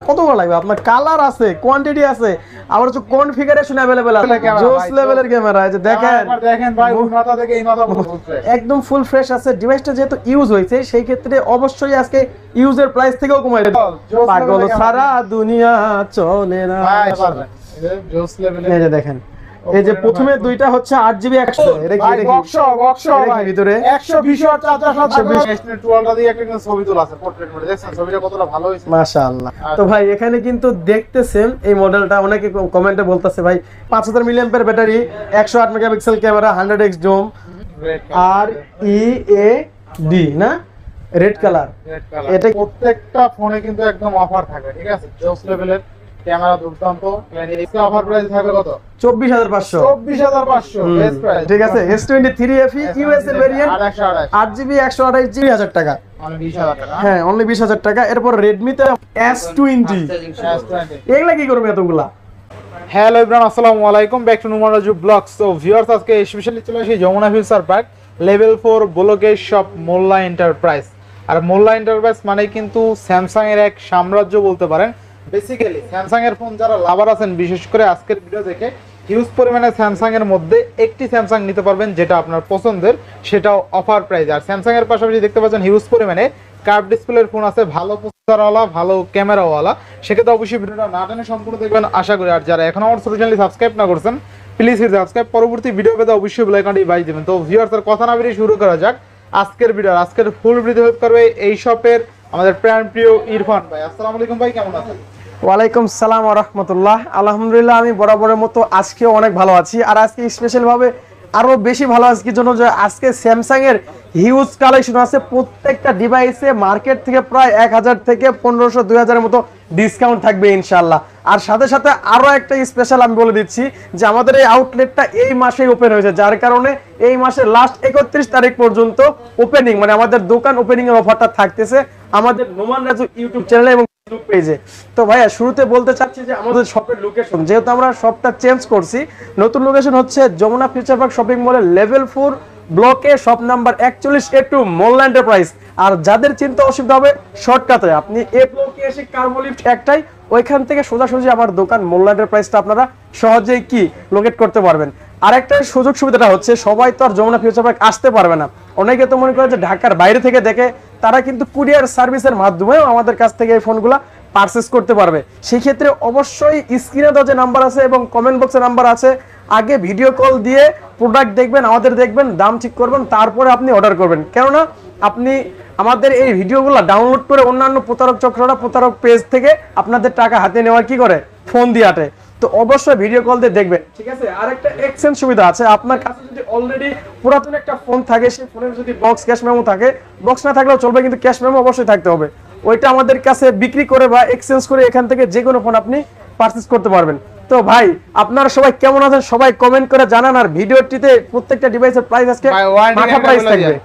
কতগুলো লাগবে আপনার? কালার আছে, কোয়ান্টিটি আছে, আবার হচ্ছে কনফিগারেশন अवेलेबल আছে, জোস লেভেলের ক্যামেরা। এই যে দেখেন ভাই ওই মাথা থেকে এই মাথা পুরো ফ্রেশ, একদম ফুল ফ্রেশ আছে। ডিভাইসটা যেহেতু ইউজ হয়েছে সেই ক্ষেত্রে অবশ্যই আজকে ইউজের প্রাইস থেকেও কমাই দেব। পাগল সারা দুনিয়া চলে না ভাই পারবেন। এই জোস লেভেলের এই যে দেখেন, এই যে প্রথমে দুইটা হচ্ছে 8GB 100 এটা কি দেখি বক্স ভাই ভিতরে 120 ওয়াট চার্জার সাথে 120 ওয়াট দিয়ে একটা ছবি তোলা আছে পোর্ট্রেট মোডে। দেখছেন ছবিটা কতটা ভালো হয়েছে মাশাআল্লাহ। তো ভাই এখানে কিন্তু দেখতেছেন এই মডেলটা অনেকে কমেন্টে বলতেছে ভাই 5000 milliampere battery, 108 megapixel camera, 100x zoom, আর EAD না রেড কালার। এটা প্রত্যেকটা ফোনে কিন্তু একদম অফার থাকে, ঠিক আছে? জোস লেভেলের ক্যামেরা দুর্দান্ত। এর অফার প্রাইস থাকবে কত? 24500 24500 বেস্ট প্রাইস, ঠিক আছে। S23 FE ইউএস এর ভেরিয়েন্ট 8GB 128GB 1000 টাকা, মানে 20000 টাকা। হ্যাঁ অনলি 20000 টাকা। এরপর Redmi তে S20 এগুলা কি করবে এতগুলা? হ্যালো এভরিওয়ান, আসসালামু আলাইকুম, back to Numan Raju vlogs. তো ভিউয়ার্স, আজকে স্পেশালি চলে আসি যমুনা ফিউচার পার্ক লেভেল 4 ব্লকের শপ মোল্লা এন্টারপ্রাইজ। আর মোল্লা এন্টারপ্রাইজ মানে কিন্তু স্যামসাং এর এক সাম্রাজ্য বলতে পারেন। বেসিক্যালি স্যামসাং এর ফোন যারা লাভার আছেন, বিশেষ করে আজকের ভিডিও দেখে হিউজ পরিমাণে স্যামসাং এর মধ্যে একটি স্যামসাং নিতে পারবেন যেটা আপনার পছন্দের, সেটাও অফার প্রাইস। আর স্যামসাং এর পাশাপাশি দেখতে পাচ্ছেন হিউজ পরিমাণে কার্ভ ডিসপ্লের ফোন আছে, ভালো প্রসেসরওয়ালা, ভালো ক্যামেরাওয়ালা। সেক্ষেত্রে অবশ্যই ভিডিওটা না টেনে সম্পূর্ণ দেখবেন আশা করি। আর যারা এখনো আমার চ্যানেলটি সাবস্ক্রাইব না করছেন, প্লিজ হিট সাবস্ক্রাইব, পরবর্তী ভিডিও পেতে অবশ্যই বেল আইকনটি বাজিয়ে দিবেন। তো ভিউয়ার্স, আর কথা না বেরিয়ে শুরু করা যাক আজকের ভিডিও। আজকের ফুল ভিডিও হেল্প করবে এই শপের আমাদের প্রিয় ইরফান ভাই। আসসালামু আলাইকুম ভাই, কেমন আছেন? ওয়ালাইকুম সালাম ওয়া রাহমাতুল্লাহ। আলহামদুলিল্লাহ, আমি বরাবরের মতো আজকেও অনেক ভালো আছি। আর আজকে স্পেশাল ভাবে আরো বেশি ভালো আজকে জন্য যে আজকে স্যামসাং এর হিউজ কালেকশন আছে। প্রত্যেকটা ডিভাইসে মার্কেট থেকে প্রায় 1000 থেকে 1500 2000 এর মতো ডিসকাউন্ট থাকবে ইনশাআল্লাহ। আর সাথে সাথে আরো একটা স্পেশাল আমি বলে দিচ্ছি যে আমাদের এই আউটলেটটা এই মাসেই ওপেন হয়েছে, যার কারণে এই মাসের লাস্ট 31 তারিখ পর্যন্ত ওপেনিং মানে আমাদের দোকান ওপেনিং এর অফারটা থাকতেছে আমাদের নোমান রাজু ইউটিউব চ্যানেলে এবং ফেসবুক পেজে। তো ভাইয়া শুরুতে বলতে চাচ্ছি যে আমাদের শপের লোকেশন, যেহেতু আমরা শপটা চেঞ্জ করছি, নতুন লোকেশন হচ্ছে যমুনা ফিউচার পার্ক শপিং মলের লেভেল 4 ব্লকে শপ নাম্বার 41A2 মোল্লা এন্টারপ্রাইজ। আর যাদের চিন্তা অসুবিধা হবে শর্টকাটে আপনি এই ব্লকে এসে কার্বোলিফট একটাই, ওইখান থেকে সোজাসুজি আমার দোকান মোল্লা এন্টারপ্রাইজটা আপনারা সহজেই কি লোকেট করতে পারবেন। আরেকটা সুযোগ সুবিধাটা হচ্ছে সবাই তো আর যমুনা ফিউচার পার্ক আসতে পারবে না, অনেকে তো মনে করে যে ঢাকার বাইরে থেকে দেখে, তারা কিন্তু কুরিয়ার সার্ভিসের মাধ্যমেও আমাদের কাছ থেকে এই ফোনগুলো পারচেজ করতে পারবে। সেই ক্ষেত্রে অবশ্যই স্ক্রিনে দেওয়া যে নাম্বার আছে এবং কমেন্ট বক্সে নাম্বার আছে, আগে ভিডিও কল দিয়ে প্রোডাক্ট দেখবেন, আমাদের দেখবেন, দাম ঠিক করবেন, তারপরে আপনি অর্ডার করবেন। কেননা আপনি আমাদের এই ভিডিওগুলো ডাউনলোড করে অন্যান্য প্রতারক চক্ররা প্রতারক পেজ থেকে আপনাদের টাকা হাতে নেওয়ার কি করে ফোন দিয়ে আটে। তো অবশ্যই ভিডিও কল দিয়ে দেখবেন, ঠিক আছে। আর একটা এক্সচেঞ্জ সুবিধা আছে, আপনার কাছে যদি অলরেডি পুরাতন একটা ফোন থাকে, সেই ফোনের যদি বক্স ক্যাশ মেমো থাকে, বক্স না থাকলেও চলবে, কিন্তু ক্যাশ মেমো অবশ্যই থাকতে হবে, ওইটা আমাদের কাছে বিক্রি করে বা এক্সচেঞ্জ করে এখান থেকে যে কোনো ফোন আপনি পারচেজ করতে পারবেন। তো ভাই আপনারা সবাই কেমন আছেন সবাই কমেন্ট করে জানান। আর ভিডিওটিতে প্রত্যেকটা ডিভাইসের প্রাইস আজকে মাথা প্রাইস থাকবে।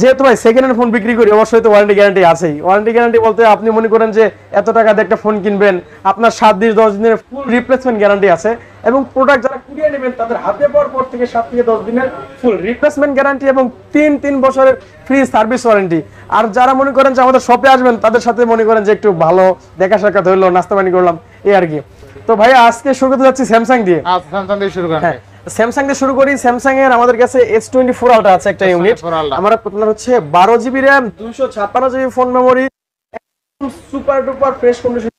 যেহেতু ভাই সেকেন্ড হ্যান্ড ফোন বিক্রি করি, অবশ্যই তো ওয়ারেন্টি গ্যারান্টি আছেই। ওয়ারেন্টি গ্যারান্টি বলতে আপনি মনে করেন যে এত টাকা দিয়ে একটা ফোন কিনবেন, আপনার 7 দিন 10 দিনের ফুল রিপ্লেসমেন্ট গ্যারান্টি আছে। এবং প্রোডাক্ট যারা কুরিয়ার নেবেন তাদের হাতে পাওয়ার পর থেকে 7 থেকে 10 দিনের ফুল রিপ্লেসমেন্ট গ্যারান্টি এবং 3 বছরের ফ্রি সার্ভিস ওয়ারেন্টি। আর যারা মনে করেন যে আমাদের শপে আসবেন, তাদের সাথে মনে করেন যে একটু ভালো দেখা সাক্ষাৎ হইলো, নাস্তা পানি করলাম, এই আর কি। তো ভাই আজকে শুরু করতে যাচ্ছি স্যামসাং দিয়ে। স্যামসাং দিয়ে শুরু করেন। হ্যাঁ, স্যামসাং দিয়ে শুরু করি। স্যামসাং এর আমাদের কাছে S24 আলট্রা আছে একটা ইউনিট। আমার আপনার হচ্ছে 12GB RAM, 256GB phone memory, super duper fresh condition.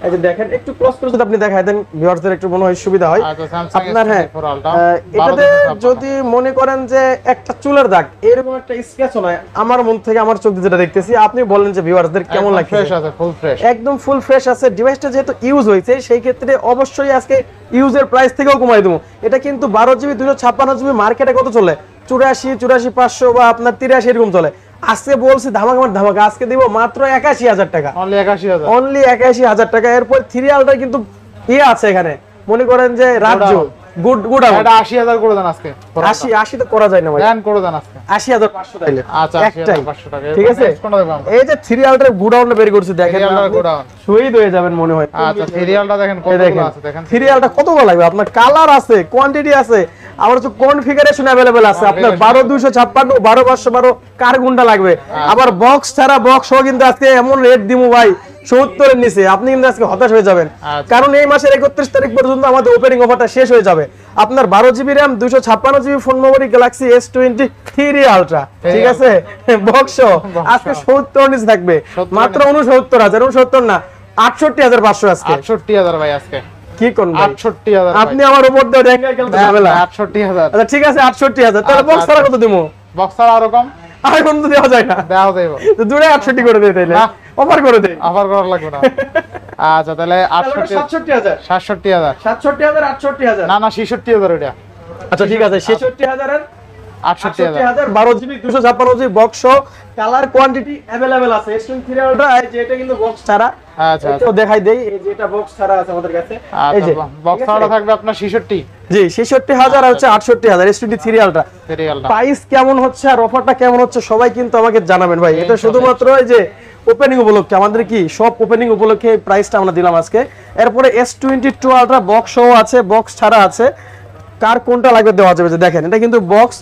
এই যে দেখেন, একটু ক্লোজ করে যদি আপনি দেখায় দেন ভিউয়ারদের একটু মনে হয় সুবিধা হয় আপনার। হ্যাঁ, এটাতে যদি মনে করেন যে একটা চুলের দাগ এরকম একটা স্ক্র্যাচও নয়, আমার মন থেকে আমার চোখ দিয়ে যেটা দেখতেছি, আপনি বলেন যে ভিউয়ারদের কেমন লাগছে? ফ্রেশ আছে, ফুল ফ্রেশ, একদম ফুল ফ্রেশ আছে। ডিভাইসটা যেহেতু ইউজ হয়েছে সেই ক্ষেত্রে অবশ্যই আজকে ইউজের প্রাইস থেকেও কমাই দেবো। এটা কিন্তু 12GB 256GB মার্কেটে কত চলে? 84, 500 বা আপনার 83 এরকম চলে। আজকে বলছি ধামাকা আজকে দিব মাত্র 81000 টাকা, অনলি 81000 টাকা। এরপর 3 আলট্রা কিন্তু আছে এখানে, মনে করেন যে রাজ্য গুড এটা 80000 করে দেন আজকে। 80 তো করা যায় না ভাই, দেন করে দেন আজকে 80500 তাইলে। আচ্ছা 80500 টাকা, ঠিক আছে। এই যে 3 আলট্রা গুডাউনটা বের করছি, দেখেন শহীদ হয়ে যাবেন মনে হয়। আচ্ছা 3 আলট্রা দেখেন কতগুলো আছে, দেখেন 3 আলট্রা কতগুলো লাগবে আপনার? কালার আছে, কোয়ান্টিটি আছে, আবার হচ্ছে কনফিগারেশন अवेलेबल আছে আপনার। 12256 12512 কার গুন্ডা লাগবে। আবার বক্স ছাড়া বক্স সহ কিন্তু আজকে এমন রেট দিমু ভাই, 70 এর নিচে, আপনি কিন্তু আজকে হতাশ হয়ে যাবেন। আচ্ছা। কারণ এই মাসের 31 তারিখ পর্যন্ত আমাদের ওপেনিং অফারটা শেষ হয়ে যাবে। আপনার 12 GB RAM 256 GB phone memory Galaxy S23 ultra, ঠিক আছে, বক্স আজকে 70 এর নিচে থাকবে 70 মাত্র 69,000, 69 না 68,500 আজকে। 68,000 ভাই আজকে। কি কোন ভাই? 68,000 আপনি আমার উপর দিয়ে ডেঙ্গায় খেলতে হবে না। 68,000। আচ্ছা ঠিক আছে 68,000, তাহলে আচ্ছা, বক্স ছাড়া কত দিমু? বক্সার আরো কম আর কোন তো দেওয়া যায় না, দেওয়া যাবে। তো দূরে 68 করে দেই, তাইলে না। অফার করে দেই। অফার করা লাগবে না। আচ্ছা তাহলে 67,000, 67,000। 67,000, 68,000। না না 66,000 ওটা। আচ্ছা ঠিক আছে 66,000 এর 68,000। 12 জিবি 256 জিবি বক্স সহ কালার কোয়ান্টিটি अवेलेबल আছে। S23 আলট্রা এই যে এটা কিন্তু বক্স ছাড়া। আচ্ছা এটাও দেখাই দেই, এই যে এটা বক্স ছাড়া আছে আমাদের কাছে। এই যে আচ্ছা বক্সারটা থাকবে আপনার 66 জি 66,000 আর হচ্ছে 68,000 S23 আলট্রা। সিরিয়ালটা। প্রাইস কেমন হচ্ছে আর অফারটা কেমন হচ্ছে সবাই কিন্তু আমাকে জানাবেন ভাই। এটা শুধুমাত্র এই যে ওপেনিং উপলক্ষে, আমাদের কি সব ওপেনিং উপলক্ষে প্রাইসটা আমরা দিলাম আজকে। এরপরে S22 আলট্রা বক্স সহ আছে, বক্স ছাড়া আছে, কার কোনটা লাগবে দেওয়া যাবে। যে দেখেন এটা কিন্তু বক্স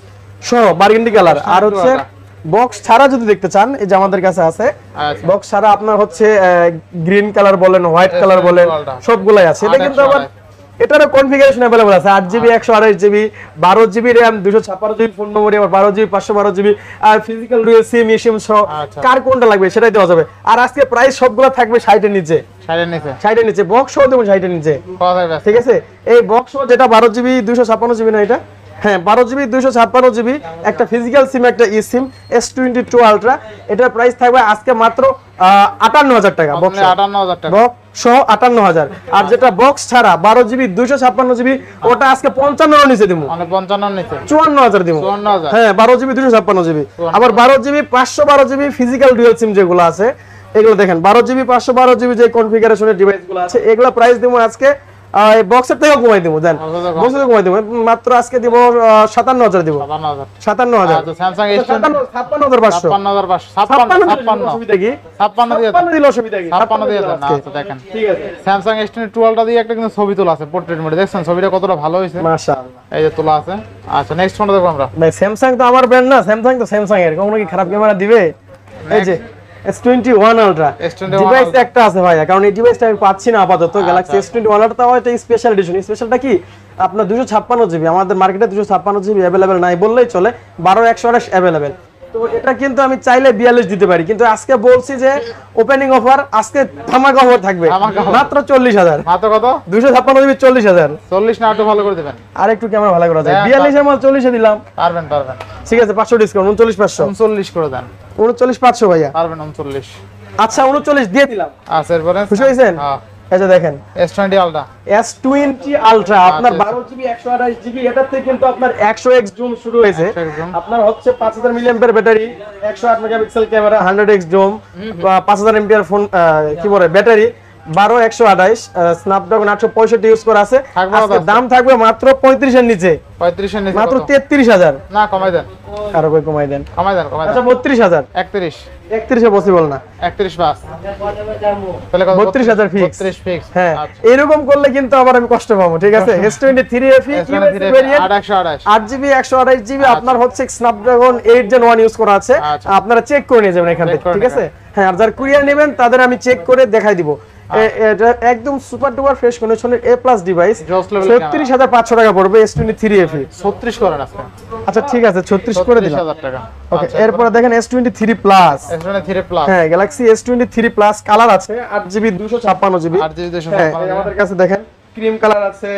সহ বার্গেন্ডি কালার, আর হচ্ছে বক্স ছাড়া যদি দেখতে চান এই যে আমাদের কাছে আছে। আচ্ছা। বক্স ছাড়া আপনার হচ্ছে গ্রিন কালার বলেন, হোয়াইট কালার বলেন, সবগুলাই আছে। এটা কিন্তু আবার এটারও কনফিগারেশন अवेलेबल আছে 8 GB 128 GB 12 GB RAM 256 GB phone memory, আবার 12 জিবি 512 জিবি আর ফিজিক্যাল ডুয়াল সিম ইসিম সহ আচ্ছা। কার কোনটা লাগবে সেটাই দেওয়া যাবে। আর আজকে প্রাইস সবগুলো থাকবে 60 এর নিচে, 60 এর নিচে বক্স সহ দেবো 60 এর নিচে, কত থাকবে? ঠিক আছে। এই বক্স সহ যেটা 12 জিবি 256 জিবি না এটা, হ্যাঁ 12 জিবি 256 জিবি একটা ফিজিক্যাল সিম একটা ই সিম S22 আলট্রা, এটার প্রাইস থাকবে আজকে মাত্র 58,000 টাকা। বক্স 58,000 টাকা। বক্স সহ 58,000। আর যেটা বক্স ছাড়া 12 জিবি 256 জিবি ওটা আজকে 55 এর নিচে দিমু, মানে 55 এর নিচে 54,000 দিমু। 54,000। হ্যাঁ 12 জিবি 256 জিবি। আবার 12 জিবি 512 জিবি ফিজিক্যাল ডুয়াল সিম যেগুলো আছে এগুলো দেখেন 12 জিবি 512 জিবি যে কনফিগারেশনের ডিভাইসগুলো আছে এগুলো প্রাইস দিমু আজকে এই বক্সের থেকেও কমাই দেবো, দেন বক্সের থেকে কমাই দেবো মাত্র আজকে দিব 57,000 দিব। 57,000। আচ্ছা স্যামসাং S55,500 56,500 অসুবিধা কি? 56 দিলে অসুবিধা কি? 56 দিয়ে দেন। আচ্ছা দেখেন ঠিক আছে স্যামসাং S22 আলট্রা দিয়ে একটা কিন্তু ছবি তোলা আছে পোর্ট্রেট মোডে, দেখছেন ছবিটা কতটা ভালো হয়েছে? মাশাআল্লাহ। এই যে তোলা আছে। আচ্ছা নেক্সট ফোনটা দেখব আমরা। ভাই স্যামসাং তো আমার ব্র্যান্ড না, স্যামসাং তো স্যামসাং এর, কখনো কি খারাপ ক্যামেরা দিবে? এই যে S21 আলট্রা S21 ডিভাইস একটা আছে ভাই, কারণ এই ডিভাইসটা আমি পাচ্ছি না আপাতত। গ্যালাক্সি S21 আলট্রা তাও একটা স্পেশাল এডিশন। স্পেশালটা কি আপনার 256 জিবি, আমাদের মার্কেটে 256 জিবি अवेलेबल নাই বললেই চলে, 12/128 अवेलेबल। তো এটা কিন্তু আমি চাইলে 42 দিতে পারি, কিন্তু আজকে বলছি যে ওপেনিং অফার আজকে ধামাকা অফার থাকবে মাত্র 40,000। মাত্র কত? 256 জিবি 40,000। 40 না একটু ভালো করে দিবেন? আর একটু ক্যামেরা ভালো করা যায়, 42 এর মাল 40 এ দিলাম। পারবেন ঠিক আছে 500 ডিসকাউন্ট 39,500। 39 করে দেন। 39,500 ভাইয়া। পারবেন 39। আচ্ছা 39 দিয়ে দিলাম। আচ্ছা এরপরে খুশি হয়েছেন? হ্যাঁ এই যে দেখেন S20 আলট্রা। S20 আলট্রা আপনার 12 জিবি 128 জিবি, এটার থেকে কিন্তু আপনার 100x জুম শুরু হয়েছে। 100x zoom। আপনার হচ্ছে 5000 milliampere battery, 108 megapixel camera, 100x zoom, 5000 MPR phone কি বলে ব্যাটারি, 12/128 স্ন্যাপড্রাগন 865 ইউজ করা আছে। আজকে দাম থাকবে মাত্র 35 এর নিচে, 35 এর নিচে মাত্র কত? 33,000। না কমাই দেন। আরো কই কমাই দেন? কমাই দেন আচ্ছা 32,000। 31 31 এ পসিবল না, 31 পাস। তাহলে কত? 32,000 ফিক্স। 32 ফিক্স। হ্যাঁ আচ্ছা এরকম করলে কিন্তু আবার আমি কষ্ট পাবো, ঠিক আছে। S23 FE কি ভেরিয়েন্ট? 828 8GB 128GB আপনার হচ্ছে স্ন্যাপড্রাগন 8 Gen 1 ইউজ করা আছে। আচ্ছা। আপনারা চেক করে নিয়ে যাবেন এখান থেকে, ঠিক আছে। হ্যাঁ আর যারা কুরিয়ার নেবেন তাদের আমি চেক করে দেখাই দিব। এটা একদম সুপার ডুপার ফ্রেশ কন্ডিশনের A+ ডিভাইস, 36,500 টাকা পড়বে S23 FE। 36 করেন আজকে। আচ্ছা ঠিক আছে 36 করে দিলাম। 36,000 টাকা। ওকে এরপর দেখেন S23 Plus। S23 plus. হ্যাঁ গ্যালাক্সি S23 Plus কালার আছে 8GB 256GB। 8GB 256 হ্যাঁ আমাদের কাছে দেখেন ক্রিম কালার আছে,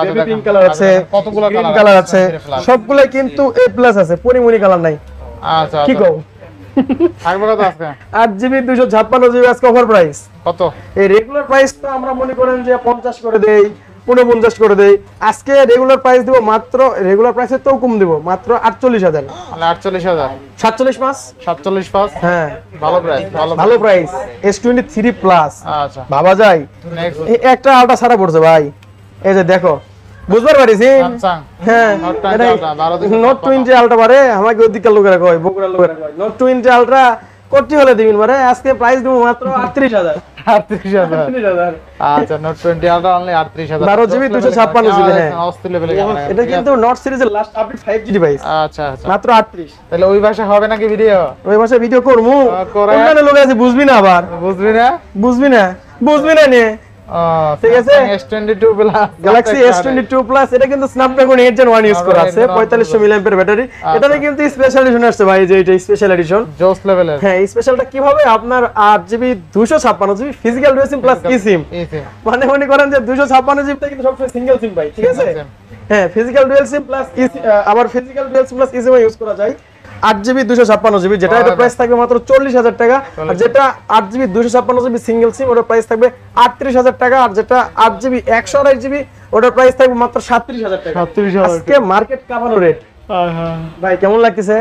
বেবি দেখেন, পিঙ্ক কালার আছে, কতগুলো গ্রিন কালার কালার আছে, আছে, সবগুলাই কিন্তু A+ আছে, পরিমণি কালার নাই। আচ্ছা কি কও? থাকবে কত আজকে? 8GB 256GB আজকে অফার প্রাইস। কত? এই রেগুলার প্রাইসটা আমরা মনে করেন যে 50 করে দেই, 49 করে দেই। আজকে রেগুলার প্রাইস দিব মাত্র, রেগুলার প্রাইসের তো কম দিব মাত্র 48,000। মানে 48,000। 47 মাস 47 পাস। হ্যাঁ ভালো প্রাইস, ভালো প্রাইস। S23 Plus আচ্ছা ভাবা যায়। নেক্সট এই একটা আলটা সারা পড়ছে ভাই, এই যে দেখো বুঝবার পারিস। স্যামসাং হ্যাঁ Note 20 Ultra, 12 Note 20 আলট্রা বারে আমাকে ওদিককার লোকেরা কয়, বগুড়ার লোকেরা কয় Note 20 আলট্রা কোটি হলে দিবেন মানে আজকে প্রাইস দেবো মাত্র 38000। 38000 আচ্ছা note 20 ultra only 38000 12 GB 256 GB হ্যাঁ অস্থির লেভেলে ক্যামেরা এটা কিন্তু নট সিরিজের লাস্ট আপডেট 5G ডিভাইস আচ্ছা আচ্ছা মাত্র 38। তাহলে ওই ভাষা হবে নাকি ভিডিও ওই ভাষায় ভিডিও করবো করে। অন্যান্য লোক আছে বুঝবি না আবার বুঝবি না বুঝবি না নে ঠিক আছে S22 plus Galaxy S22 Plus এটা কিন্তু Snapdragon 8 Gen 1 ইউজ করা আছে 4500 mAh ব্যাটারি এটাতে কিন্তু স্পেশাল এডিশন আসছে ভাই যে এটা স্পেশাল এডিশন জোস লেভেলের হ্যাঁ এই স্পেশালটা কিভাবে আপনার 8GB 256GB ফিজিক্যাল ডুয়াল সিম প্লাস eSIM মানে মনে করেন যে 256GB টা কিন্তু সবসময় সিঙ্গেল সিম ভাই ঠিক আছে হ্যাঁ ফিজিক্যাল ডুয়াল সিম প্লাস আবার ফিজিক্যাল ডুয়াল সিম প্লাস eSIM ইউজ করা যায় 8GB 256GB যেটা এটা প্রাইস থাকবে মাত্র 40000 টাকা আর যেটা 8GB 256GB সিঙ্গেল সিম ওটার প্রাইস থাকবে 38000 টাকা আর যেটা 8GB 128GB ওটার প্রাইস থাকবে মাত্র 37000 টাকা 37000 আজকে মার্কেট কাভানো রেট ভাই কেমন লাগতেছে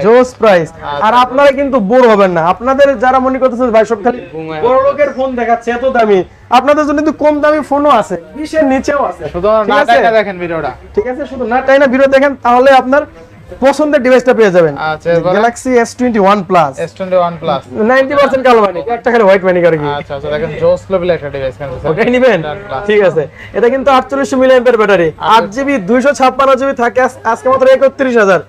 জোস প্রাইস আর আপনারা কিন্তু বোর হবেন না আপনাদের যারা মনে করতেছেন ভাই সব খালি বড় লোকের ফোন দেখাচ্ছে এত দামি আপনাদের জন্য কিন্তু কম দামি ফোনও আছে 20 এর নিচেও আছে শুধু না টাকা দেখেন ভিডিওটা ঠিক আছে শুধু না টাইনা ভিডিও দেখেন তাহলে আপনার পছন্দের ডিভাইসটা পেয়ে যাবেন আচ্ছা Galaxy S21 Plus 90% কালো মানে একটা খালি হোয়াইট মানে কি আচ্ছা আচ্ছা দেখেন জোস লেভেলের একটা ডিভাইস কেন ওটাই নেবেন ঠিক আছে এটা কিন্তু 4800 mAh ব্যাটারি 8GB 256GB থাকে আজকে মাত্র 31000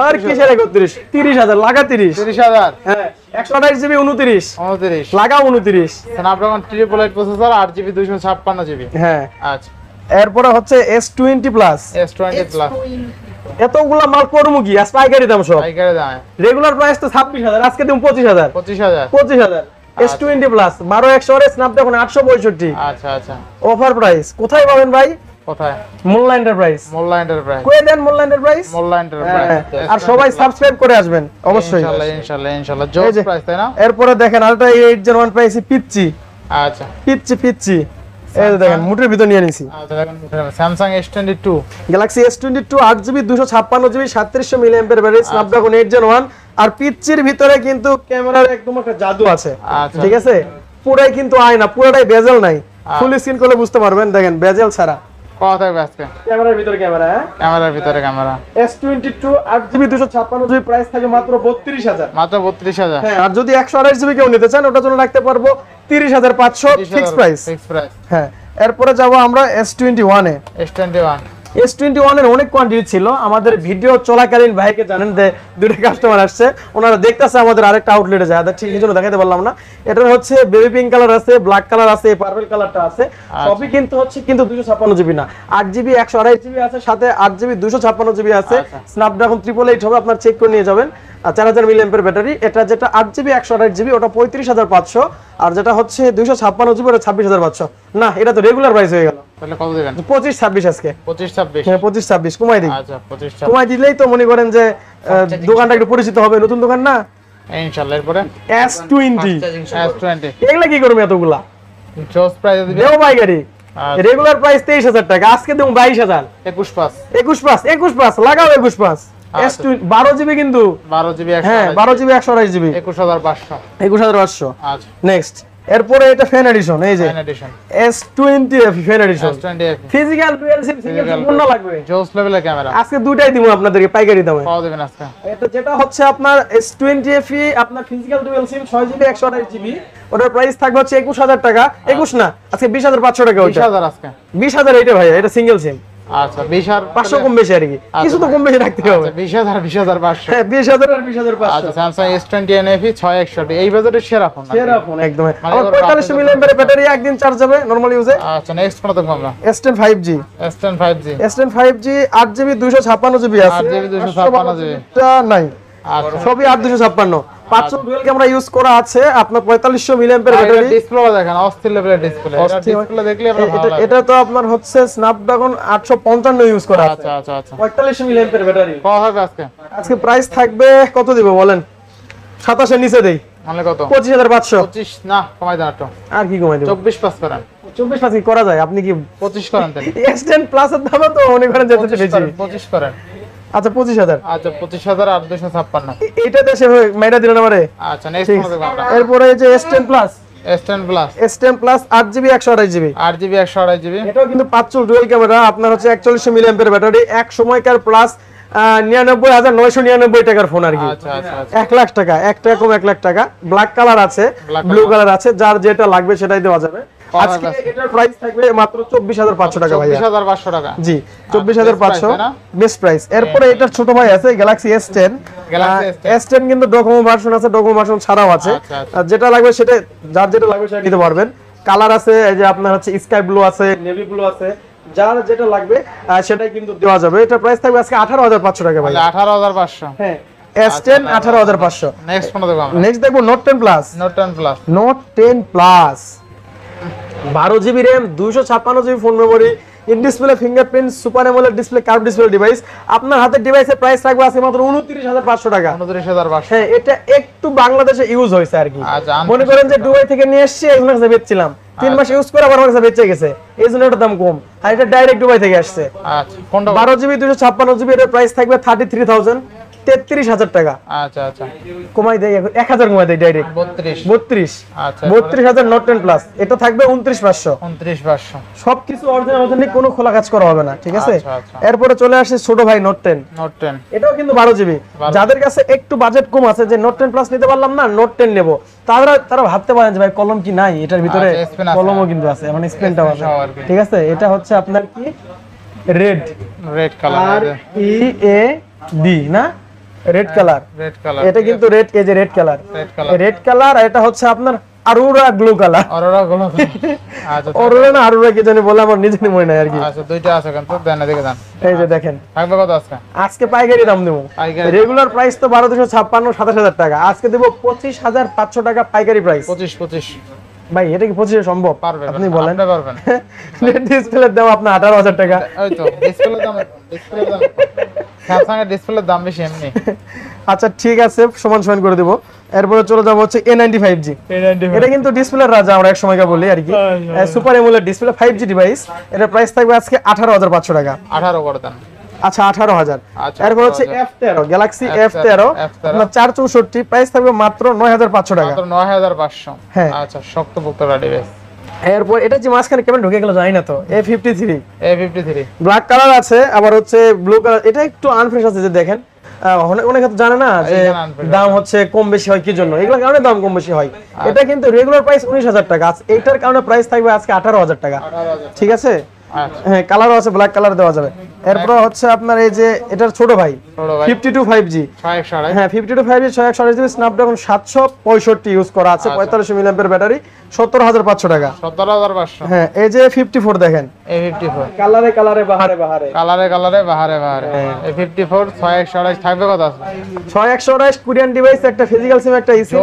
আর কিসের 31 30000 লাগা 30000 হ্যাঁ 128GB 29 লাগা 29 Snapdragon 888 প্রসেসর 8GB 256GB হ্যাঁ আচ্ছা এরপরে হচ্ছে S20 Plus S20 Plus এতগুলা মাল করমু কি আজ পাইকারি দাম সব পাইকারি দাম রেগুলার প্রাইস তো 26000 আজকে দিম 25000 S20 Plus 12100 স্ন্যাপড্রাগন 865 আচ্ছা আচ্ছা অফার প্রাইস কোথায় পাবেন ভাই কোথায় মোল্লা এন্টারপ্রাইজ কই দেন মোল্লা এন্টারপ্রাইজ আর সবাই সাবস্ক্রাইব করে আসবেন অবশ্যই ইনশাআল্লাহ জোস প্রাইস তাই না এরপরে দেখেন আলট্রা 8 Gen 1 পাইছি পিচ্চি আচ্ছা পিচ্চি এই দেখেন মুটের ভিতর নিয়ে নিছি আচ্ছা দেখেন Samsung S22 Galaxy S22 8GB 256GB 3700 mAh battery Snapdragon 8 Gen 1 আর পিচ্চির ভিতরে কিন্তু ক্যামেরার একদম একটা জাদু আছে ঠিক আছে পুরাই কিন্তু আয়না পুরোটাই বেজেল নাই ফুল স্ক্রিন করলে বুঝতে পারবেন দেখেন বেজেল ছাড়া কত থাকবে আজকে ক্যামেরার ভিতরে ক্যামেরা ক্যামেরার ভিতরে camera S22 8GB 256GB price থাকে মাত্র 32000 মাত্র 32000 হ্যাঁ আর যদি 128GB কেউ নিতে চান ওটার জন্য রাখতে পারবো 30500 ফিক্স প্রাইস হ্যাঁ এরপরে যাব আমরা S21 এ S21 এর অনেক কোয়ান্টিটি ছিল আমাদের ভিডিও চলাকালীন ভাইকে জানেন যে দুটো কাস্টমার আসছে ওনারা দেখতেছে আমাদের আরেকটা আউটলেটে যায় ঠিক এই জন্য দেখাতে পারলাম না এটা হচ্ছে বেবি পিঙ্ক কালার আছে ব্ল্যাক কালার আছে পার্পল কালারটা আছে সবই কিন্তু হচ্ছে কিন্তু 256GB না 8GB 128GB আছে সাথে 8GB 256GB আছে স্ন্যাপড্রাগন 888 হবে আপনারা চেক করে নিয়ে যাবেন 4000 mAh ব্যাটারি এটা যেটা 8GB 128GB ওটা 35500 আর যেটা হচ্ছে 256GB ওটা 26500 না এটা তো রেগুলার প্রাইস হয়ে গেল তাহলে কত দিবেন 25 26 আজকে 25 26 হ্যাঁ 25 26 কমাই দিই আচ্ছা 25 26 কমাই দিলেই তো মনে করেন যে দোকানটা একটু পরিচিত হবে নতুন দোকান না ইনশাআল্লাহ এরপরে S20 এগুলা কি করবে এতগুলা জোস প্রাইস দিবেন দেও পাইকারি রেগুলার প্রাইস 23000 টাকা আজকে দেব 22000 21 পাস লাগাও 21 পাস S2 12GB কিন্তু 12GB হ্যাঁ 12GB 128GB 21500 আচ্ছা নেক্সট এরপরে এটা ফ্যান এডিশন এই যে S20 fan edition physical dual sim single sim কোনটা লাগবে জোস লেভেলের ক্যামেরা আজকে দুইটাই দিব আপনাদেরকে পাইকারি দামে কত দিবেন আজকে এটা যেটা হচ্ছে আপনার S20 FE আপনার ফিজিক্যাল ডুয়াল সিম 6GB 128GB ওটার প্রাইস থাকবে হচ্ছে 21000 টাকা 21 না আজকে 20500 টাকা ওটা 20000 আজকে 20000 এটা ভাই এটা সিঙ্গেল সিম আচ্ছা 20 আর 500 কম বেশি আর কি কিছু তো কম বেশি রাখতে হবে 20500 হ্যাঁ 20000 আর 20500 আচ্ছা Samsung S20 NFE 661 এই বাজেটে সেরা ফোন একদম আর 45 mAh ব্যাটারি একদিন চার্জ যাবে নরমাল ইউজে আচ্ছা নেক্সট কোন দেখব আমরা S10 5G S10 5G 8GB 256GB আছে 8GB 256GB এটা নাই আচ্ছা সবই 8256 500 ডুয়াল ক্যামেরা ইউজ করা আছে আপনার 4500 mAh ব্যাটারি ডিসপ্লে দেখেন অস্থির লেভেলের ডিসপ্লে এটা ডিসপ্লে দেখলে আপনার ভালো লাগে এটা তো আপনার হচ্ছে স্ন্যাপড্রাগন 855 ইউজ করা আছে আচ্ছা 45 mAh ব্যাটারি কত হবে আজকে প্রাইস থাকবে কত দিব বলেন 27 এর নিচে দেই মানে কত 25500 25 না কমাই দেন একটু আর কি কমাই দেব 24 পাস করেন 24 পাস কি করা যায় আপনি কি 25 করেন তাহলে S10 প্লাস এর দাম তো মনে করেন যেতে বেশি 25 করেন আচ্ছা 25000 আচ্ছা 25000 আর 256 এটা দেশে মেডা দিলেন আমারে আচ্ছা নেক্সট কোন দেখব আমরা এরপর এই যে S10 plus S10 plus 8GB 128GB এটাও কিন্তু 5 ডুয়াল ক্যামেরা আপনার হচ্ছে 4100 mAh ব্যাটারি এক সময়কার প্লাস 99,999 টাকার ফোন আর কি। আচ্ছা আচ্ছা 1 লাখ টাকা, 1 টাকা কম 1 লাখ টাকা। ব্ল্যাক কালার আছে, ব্লু কালার আছে, যার যেটা লাগবে সেটাই দেওয়া যাবে। আজকে এটার প্রাইস থাকবে মাত্র 24,500 টাকা ভাই। 24,500 টাকা, জি 24,500 বেস্ট প্রাইস। এরপরে এটার ছোট ভাই আছে গ্যালাক্সি S10। S10 কিন্তু ডোকোমো ভার্সন আছে, ডোকোমো ভার্সন ছাড়াও আছে। আর যেটা লাগবে সেটা, যার যেটা লাগবে সেটা নিতে পারবেন। কালার আছে এই যে আপনার হচ্ছে স্কাই ব্লু আছে, নেভি ব্লু আছে, যার যেটা লাগবে সেটাই কিন্তু দেওয়া যাবে। এটা প্রাইস থাকবে আজকে 18,500 টাকা ভাই। 18,500। হ্যাঁ S10 18,500। নেক্সট ফোন দেখব আমরা। নেক্সট দেখবো note 10 plus. Note 10 plus 12GB RAM, 256GB phone memory, in display fingerprint, super AMOLED display, curve display device. আপনার হাতের ডিভাইসের প্রাইস থাকবে আজকে মাত্র 29,500 টাকা। 29,500। হ্যাঁ, এটা একটু বাংলাদেশে ইউজ হয়েছে আর কি। আচ্ছা, মনে করেন যে দুবাই থেকে নিয়ে এসেছি, এগুলো কাছে বেচছিলাম, 3 মাস ইউজ করে আবার আমার কাছে বেঁচে গেছে, এই জন্য এটার দাম কম। আর এটা ডাইরেক্ট দুবাই থেকে আসছে। আচ্ছা, কোনটা? 12GB 256GB এর প্রাইস থাকবে 33,000 টাকা। আচ্ছা আচ্ছা, কমাই দেই, 1000 কমাই দেই ডাইরেক্ট 32। আচ্ছা 32,000 নোট 10 প্লাস। এটা থাকবে 29,500। 29,500। সবকিছু অরিজিনাল অথেন্টিক, কোনো খোলা কাজ করা হবে না, ঠিক আছে? আচ্ছা, আচ্ছা। এরপরে চলে আসে ছোট ভাই নোট 10। এটাও কিন্তু 12GB। যাদের কাছে একটু বাজেট কম আছে, যে নোট 10 প্লাস নিতে পারলাম না, নোট 10 নেব, তারা ভাবতে পারেন যে ভাই কলম কি নাই এটার ভিতরে? আচ্ছা, স্পেন আছে। কলমও কিন্তু আছে, মানে স্পেনটাও আছে, ঠিক আছে? এটা হচ্ছে আপনার কি রেড কালার, READ না, রেড কালার। এটা কিন্তু রেড, এই যে রেড কালার, রেড কালার। এটা হচ্ছে আপনার আরোরা গ্লো কালার। আচ্ছা, অরোরা না আরোরা কি জানি বলে, আমার নিজেরই মনে নাই আর কি। আচ্ছা, দুইটা আছে কিন্তু দেন, দেখে দেন। এই যে দেখেন, থাকবে কত আজকে? আজকে পাইকারি দাম দেবো। রেগুলার প্রাইস তো 12,256 27,000 টাকা, আজকে দেবো 25,500 টাকা পাইকারি প্রাইস। 25 ভাই এটা কি 25 সম্ভব? আপনি বলেন। পারবেন। নেট ডিসপ্লের দাম আপনার 18,000 টাকা। ওই তো ডিসপ্লের দাম, স্যামসাং এর ডিসপ্লের দাম বেশি এমনি। আচ্ছা ঠিক আছে, সমান সমান করে দেব। এরপরে চলে যাব হচ্ছে A95G। এটা কিন্তু ডিসপ্লের রাজা, আমরা এক সময়কার বলি আর কি। Super AMOLED display 5G device. এটা প্রাইস থাকবে আজকে 18,500 টাকা। 18 করে দেন। আচ্ছা 18,000। আচ্ছা, এরপর হচ্ছে F13, গ্যালাক্সি F13 আপনার 464, প্রাইস থাকবে মাত্র 9,500 টাকা। মাত্র 9,500। হ্যাঁ। আচ্ছা, শক্তপোক্ত ডিভাইস। এরপর এটা যে মাঝখানে কেমন ঢুকে গেল জানি না তো, A53 ব্ল্যাক কালার আছে, আবার হচ্ছে ব্লু কালার। এটা একটু আনফ্রেশ আছে, যে দেখেন অনেকে তো জানে না যে দাম হচ্ছে কম বেশি হয় কি জন্য, এগুলোর কারণে দাম কম বেশি হয়। এটা কিন্তু রেগুলার প্রাইস 19,000 টাকা, এইটার কারণে প্রাইস থাকবে আজকে 18,000 টাকা, ঠিক আছে? হ্যাঁ, কালারও আছে, ব্ল্যাক কালার দেওয়া যাবে। এরপর হচ্ছে আপনার এই যে এটার ছোট ভাই 52 5G। হ্যাঁ 52 5G 628GB স্ন্যাপড্রাগন 765 ইউজ করা আছে, 4500 মিলিঅ্যাম্পিয়ার ব্যাটারি, 17,500 টাকা। 17,500। হ্যাঁ, এই যে 54 দেখেন, A54 কালারে বাহারে A54 628 থাকবে কত আছে? 628 কোরিয়ান ডিভাইস, একটা ফিজিক্যাল সিম, একটা ইসিম।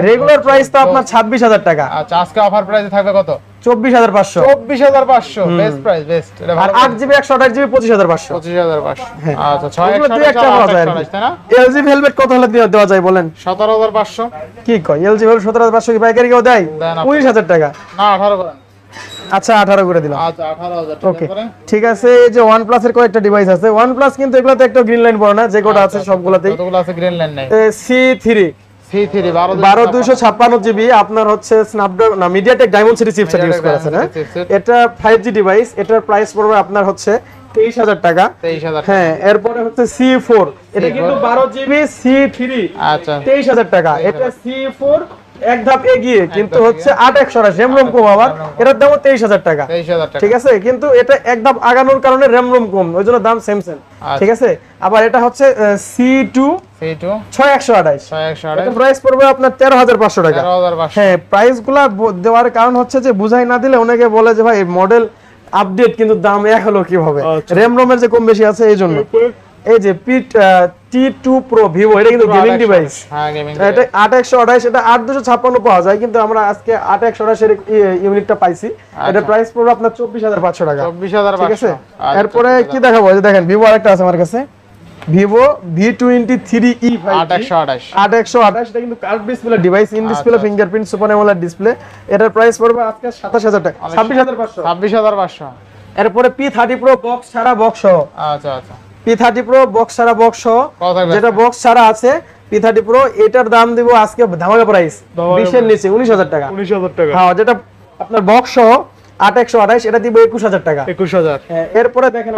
রেগুলার প্রাইস তো আপনার 26,000 টাকা। আচ্ছা, আজকে অফার প্রাইসে থাকবে কত? 24,500। 24,500 বেস্ট প্রাইস, বেস্ট। এটা আর 8GB 128GB 25,500। 25,500। আচ্ছা, এগুলো দুই একটা পাওয়া যায় আর কি। তাই না? LG ভেলভেট কত হলে দেওয়া যায় বলেন? 17,500। কি কয়, LG ভেলভেট 17,500 কি পাইকারি কেউ দেয়? 19,000 টাকা। না 18 করেন। আচ্ছা 18 করে দিলাম। আচ্ছা 18,000 ওকে, ঠিক আছে। এই যে OnePlus এর কয়েকটা ডিভাইস আছে। OnePlus কিন্তু এগুলাতে একটা গ্রিন লাইন পড়ে না, যে কোটা আছে সবগুলাতেই। কতগুলো আছে গ্রিন লাইন নাই? C3 12,256GB আপনার হচ্ছে স্ন্যাপড্রাগন না, MediaTek diamond series chipset use করা আছে না। এটা 5G ডিভাইস। এটার প্রাইস পড়বে আপনার হচ্ছে 23,000 টাকা। 23,000। হ্যাঁ, এরপরে হচ্ছে C4, এটা কিন্তু 12GB C3। আচ্ছা, 23,000 টাকা। এটা C4 এক ধাপ এগিয়ে, কিন্তু হচ্ছে 8/128 RAM ROM কম, আবার এটার দাম 23,000 টাকা, ঠিক আছে? কিন্তু এটা এক ধাপ আগানোর কারণে RAM ROM কম, ওই জন্য দাম সেম, ঠিক আছে? আবার এটা হচ্ছে C2 628। এটা প্রাইস পড়বে আপনার 13,500 টাকা। হ্যাঁ, প্রাইসগুলো দেওয়ার কারণ হচ্ছে যে বুঝাই না দিলে অনেকে বলে যে ভাই মডেল আপডেট কিন্তু দাম এক হলো কিভাবে, RAM ROM এর যে কম বেশি আছে এই জন্য। এই যে T2 Pro Vivo, এটা কিন্তু গেমিং ডিভাইস। এটা 8/128, এটা 8,256 পাওয়া যায়, কিন্তু আমরা আজকে 8/128 এর ইউনিটটা পাইছি। এটা প্রাইস পড়বে আপনার 24,500 টাকা, 24,500। ঠিক আছে? এরপরে কি দেখাবো, এই যে দেখেন Vivo আরেকটা আছে আমার কাছে, Vivo V23e 8/128। এটা কিন্তু curve display device, in display fingerprint, super AMOLED display. এটার প্রাইস পড়বে আজকে 27,000 টাকা, 26,500। এরপরে P30 Pro বক্স ছাড়া বক্স সহ। আচ্ছা আচ্ছা, P30 Pro বক্স ছাড়া বক্স সহ, যেটা বক্স ছাড়া আছে P30 Pro, এটার দাম দিব আজকে ধামাকা প্রাইস 20 এর নিচে 19,000 টাকা। 19,000 টাকা। হ্যাঁ, যেটা আপনার বক্স সহ 8/128, এটা দিব 21,000 টাকা। 21,000। হ্যাঁ, এরপরে দেখেন